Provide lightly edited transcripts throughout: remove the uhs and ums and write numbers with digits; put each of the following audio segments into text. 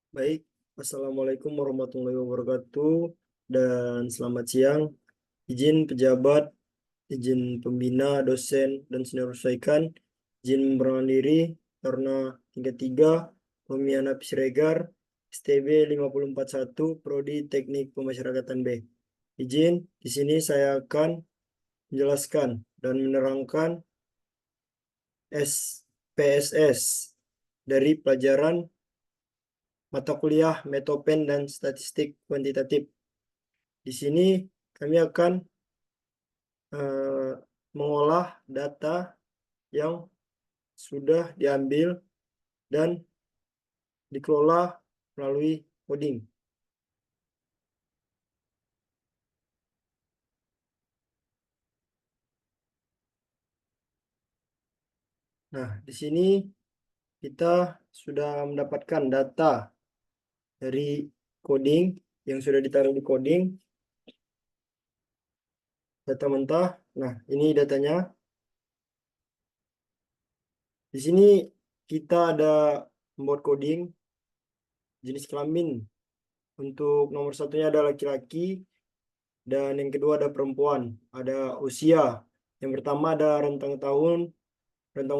Baik, Assalamualaikum warahmatullahi wabarakatuh dan selamat siang. Izin pejabat, izin pembina, dosen, dan senior usahakan, izin memperkenalkan diri karena tingkat 3, Romiana Siregar, STB 5041, Prodi Teknik Pemasyarakatan B. Izin, di sini saya akan menjelaskan dan menerangkan SPSS dari pelajaran mata kuliah Metopen dan Statistik Kuantitatif. Di sini kami akan mengolah data yang sudah diambil dan dikelola melalui coding. Nah, di sini kita sudah mendapatkan data dari coding yang sudah ditaruh di coding, data mentah. Nah, ini datanya. Di sini kita ada membuat coding jenis kelamin. Untuk nomor satunya ada laki-laki, dan yang kedua ada perempuan. Ada usia. Yang pertama ada rentang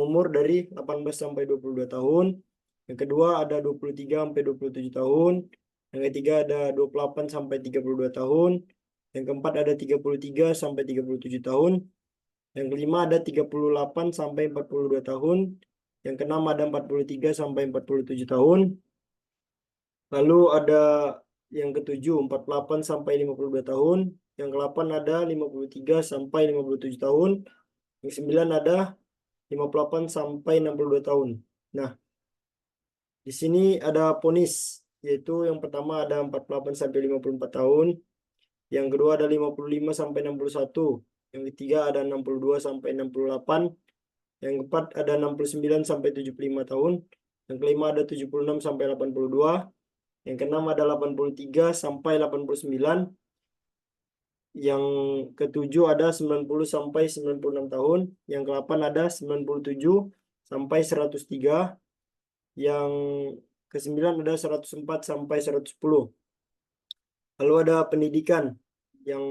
umur dari 18 sampai 22 tahun. Yang kedua ada 23 sampai 27 tahun. Yang ketiga ada 28 sampai 32 tahun. Yang keempat ada 33 sampai 37 tahun. Yang kelima ada 38 sampai 42 tahun. Yang keenam ada 43 sampai 47 tahun. Lalu ada yang ketujuh 48 sampai 52 tahun. Yang ke-8 ada 53 sampai 57 tahun. Yang ke-9 ada 58 sampai 62 tahun. Nah, di sini ada ponis, yaitu yang pertama ada 48 sampai 54 tahun. Yang kedua ada 55 sampai 61. Yang ketiga ada 62 sampai 68. Yang keempat ada 69 sampai 75 tahun. Yang kelima ada 76 sampai 82. Yang keenam ada 83 sampai 89. Yang ketujuh ada 90 sampai 96 tahun. Yang ke-8 ada 97 sampai 103. Yang ke-9 ada 104 sampai 110. Lalu ada pendidikan. Yang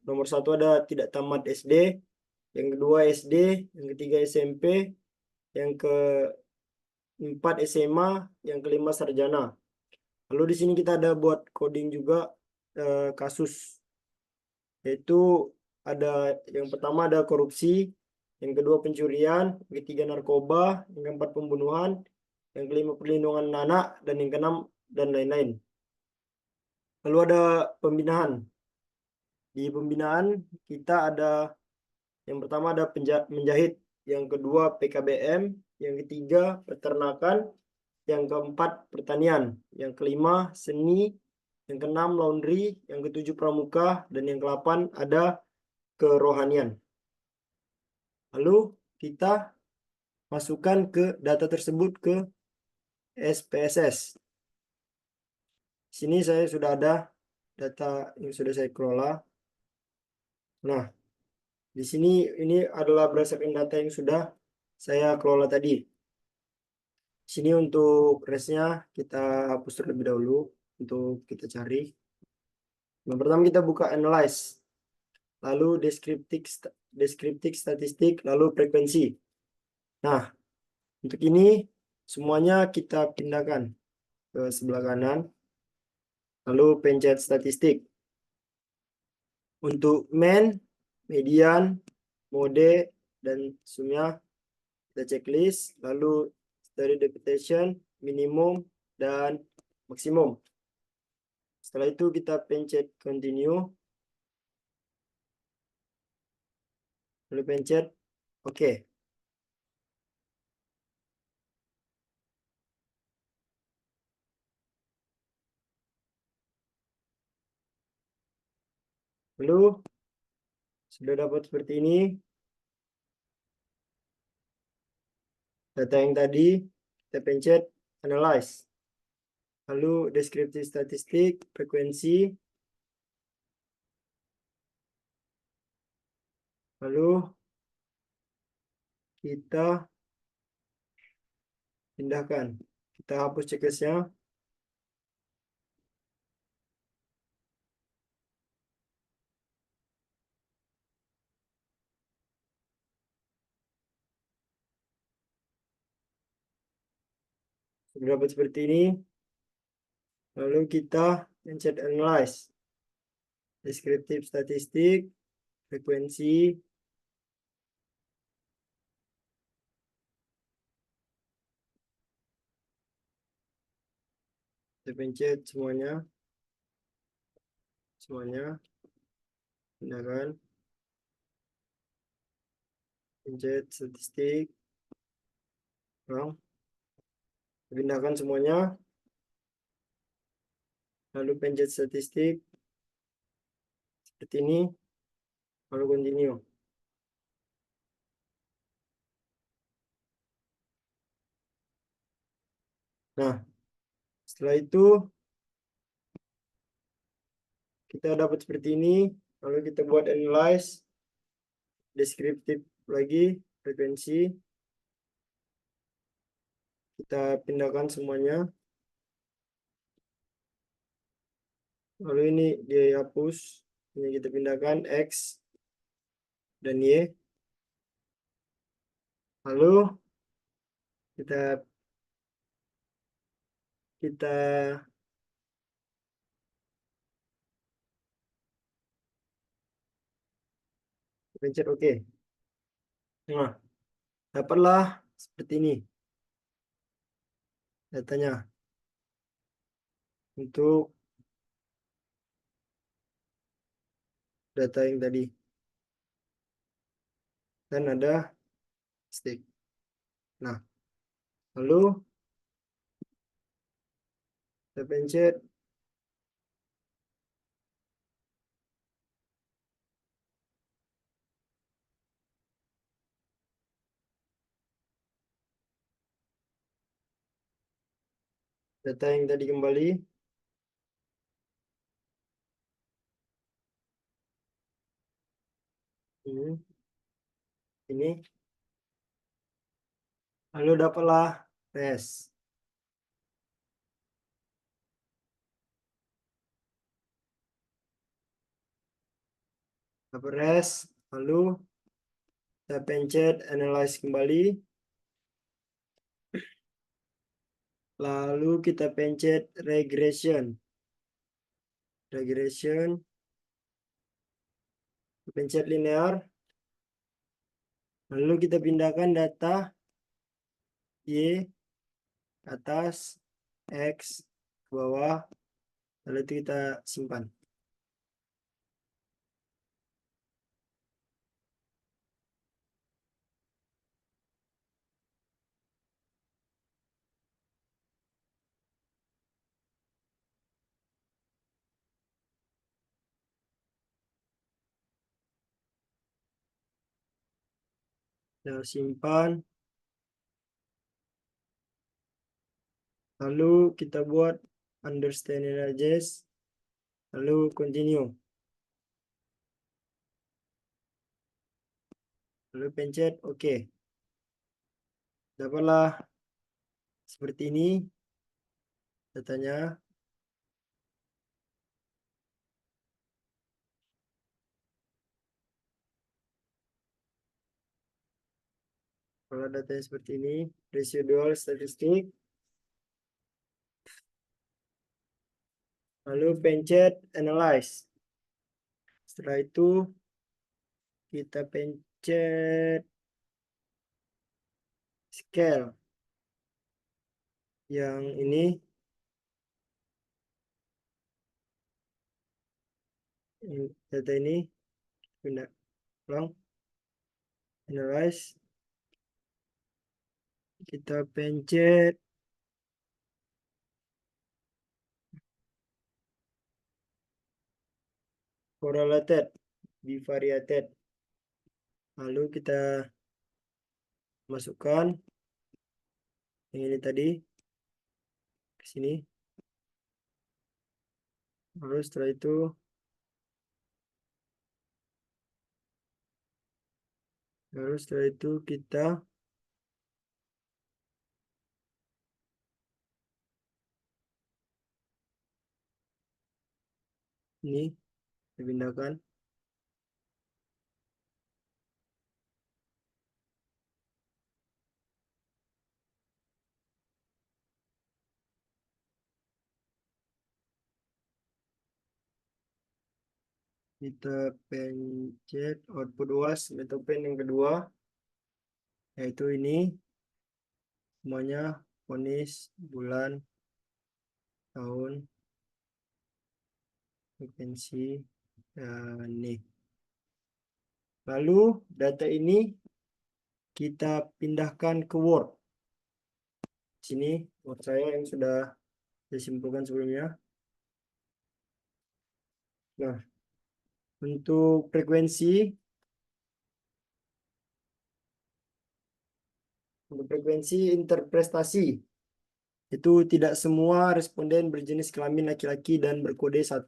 nomor satu ada tidak tamat SD. Yang kedua SD. Yang ketiga SMP. Yang keempat SMA. Yang kelima sarjana. Lalu di sini kita ada buat coding juga kasus, yaitu ada yang pertama ada korupsi, yang kedua pencurian, yang ketiga narkoba, yang keempat pembunuhan, yang kelima perlindungan anak, dan yang keenam dan lain-lain. Lalu ada pembinaan. Di pembinaan kita ada yang pertama ada menjahit, yang kedua PKBM, yang ketiga peternakan, yang keempat pertanian, yang kelima seni, yang keenam laundry, yang ketujuh pramuka, dan yang ke-8 ada kerohanian. Lalu kita masukkan ke data tersebut ke SPSS. Sini saya sudah ada data yang sudah saya kelola. Nah, di sini ini adalah berdasarkan data yang sudah saya kelola tadi. Sini untuk resnya kita hapus terlebih dahulu untuk kita cari. Yang pertama kita buka analyze, lalu deskriptif statistik, lalu frekuensi. Nah, untuk ini semuanya kita pindahkan ke sebelah kanan, lalu pencet statistik. Untuk mean, median, mode, dan sumnya kita checklist, lalu standard deviation, minimum, dan maksimum. Setelah itu kita pencet continue, lalu pencet OK. Lalu sudah dapat seperti ini data yang tadi, kita pencet analyze, lalu deskriptif statistik, frekuensi, lalu kita pindahkan, kita hapus checklistnya, Sudah dapat seperti ini, lalu kita pencet analyze, deskriptif statistik, frekuensi, kita pencet semuanya, pindahkan, pencet statistik, ulang, pindahkan semuanya, lalu pencet statistik seperti ini, lalu continue. Nah, setelah itu kita dapat seperti ini, lalu kita buat analyze, deskriptif lagi, frekuensi, kita pindahkan semuanya, lalu ini dihapus, ini kita pindahkan X dan Y, lalu kita kita pencet OK. Nah, dapatlah seperti ini datanya untuk data yang tadi, dan ada stick. Nah, lalu kita pencet data yang tadi kembali. Ini, lalu dapatlah res. Dapat res, lalu kita pencet analyze kembali, lalu kita pencet regression, pencet linear, lalu kita pindahkan data Y atas, X ke bawah, lalu itu kita simpan. Nah, simpan, lalu kita buat understand analysis, lalu continue, lalu pencet OK. Dapatlah seperti ini datanya. Kalau datanya seperti ini, residual statistik, lalu pencet analyze. Setelah itu kita pencet scale yang ini, data ini pindah ulang, analyze, kita pencet correlated, bivariated, lalu kita masukkan yang ini tadi ke sini, lalu setelah itu kita ini dipindahkan, Kita pencet output UAS metode pen yang kedua, yaitu ini semuanya vonis, bulan, tahun, frekuensi, dan nih. Lalu data ini kita pindahkan ke Word. Sini Word saya yang sudah saya simpulkan sebelumnya. Nah, untuk frekuensi interpretasi itu tidak semua responden berjenis kelamin laki-laki dan berkode 1.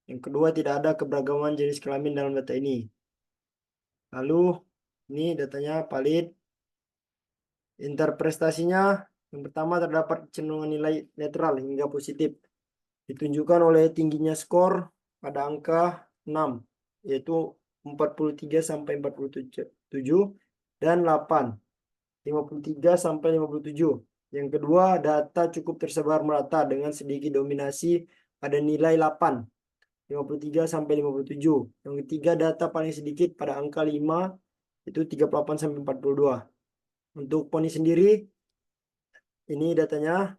Yang kedua, tidak ada keberagaman jenis kelamin dalam data ini. Lalu ini datanya valid. Interpretasinya yang pertama terdapat cenderungan nilai netral hingga positif, ditunjukkan oleh tingginya skor pada angka 6, yaitu 43 sampai 47 dan 8, 53 sampai 57. Yang kedua, data cukup tersebar merata dengan sedikit dominasi pada nilai 8, 53 sampai 57. Yang ketiga, data paling sedikit pada angka 5, itu 38 sampai 42. Untuk poni sendiri, ini datanya.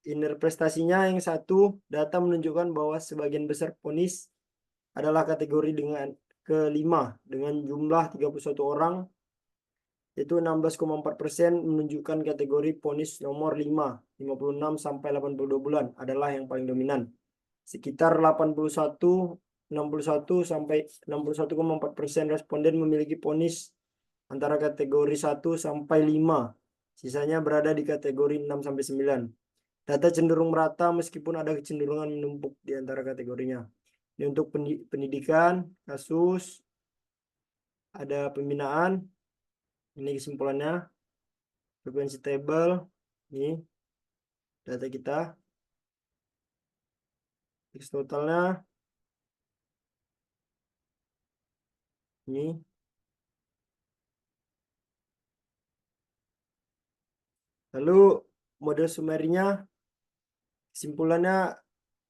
Inner prestasinya yang satu, data menunjukkan bahwa sebagian besar ponis adalah kategori dengan kelima dengan jumlah 31 orang, yaitu 16,4% menunjukkan kategori ponis nomor 5, 56 sampai 82 bulan adalah yang paling dominan. Sekitar 61 sampai 61,4% responden memiliki ponis antara kategori 1 sampai 5. Sisanya berada di kategori 6 sampai 9. Data cenderung merata meskipun ada kecenderungan menumpuk di antara kategorinya. Ini untuk pendidikan, kasus, ada pembinaan. Ini kesimpulannya. Frekuensi table. Ini data kita. X totalnya. Ini. Lalu model sumerinya. Kesimpulannya,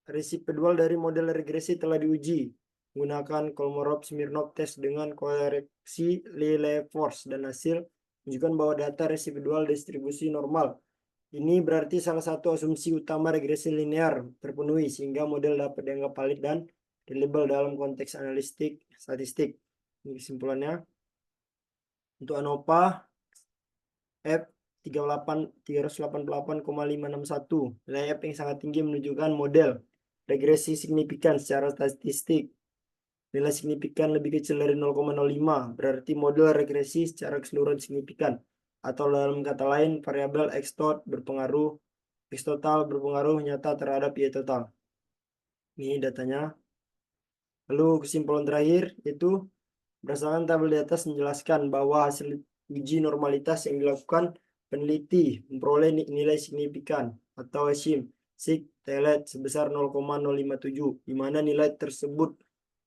residual dari model regresi telah diuji menggunakan Kolmogorov-Smirnov test dengan koreksi Lilliefors dan hasil menunjukkan bahwa data residual distribusi normal. Ini berarti salah satu asumsi utama regresi linear terpenuhi sehingga model dapat dianggap valid dan reliable dalam konteks analitik statistik. Ini kesimpulannya. Untuk ANOVA F 388,561, nilai F yang sangat tinggi menunjukkan model regresi signifikan secara statistik. Nilai signifikan lebih kecil dari 0,05 berarti model regresi secara keseluruhan signifikan, atau dalam kata lain variabel X total berpengaruh nyata terhadap Y total. Ini datanya. Lalu kesimpulan terakhir itu berdasarkan tabel di atas menjelaskan bahwa hasil uji normalitas yang dilakukan peneliti memperoleh nilai signifikan atau SIM telet sebesar 0,057, di mana nilai tersebut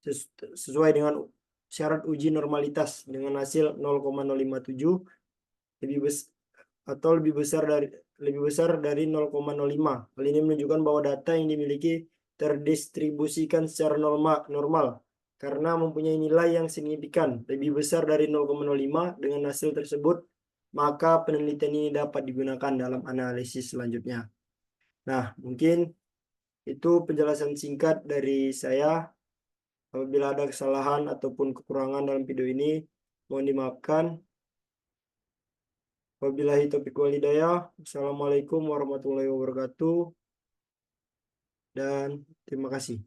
sesuai dengan syarat uji normalitas dengan hasil 0,057 lebih besar dari 0,05. Hal ini menunjukkan bahwa data yang dimiliki terdistribusikan secara normal karena mempunyai nilai yang signifikan lebih besar dari 0,05. Dengan hasil tersebut, maka penelitian ini dapat digunakan dalam analisis selanjutnya. Nah, mungkin itu penjelasan singkat dari saya. Apabila ada kesalahan ataupun kekurangan dalam video ini, mohon dimaafkan. Wabillahi taufiq wal hidayah. Assalamualaikum warahmatullahi wabarakatuh. Dan terima kasih.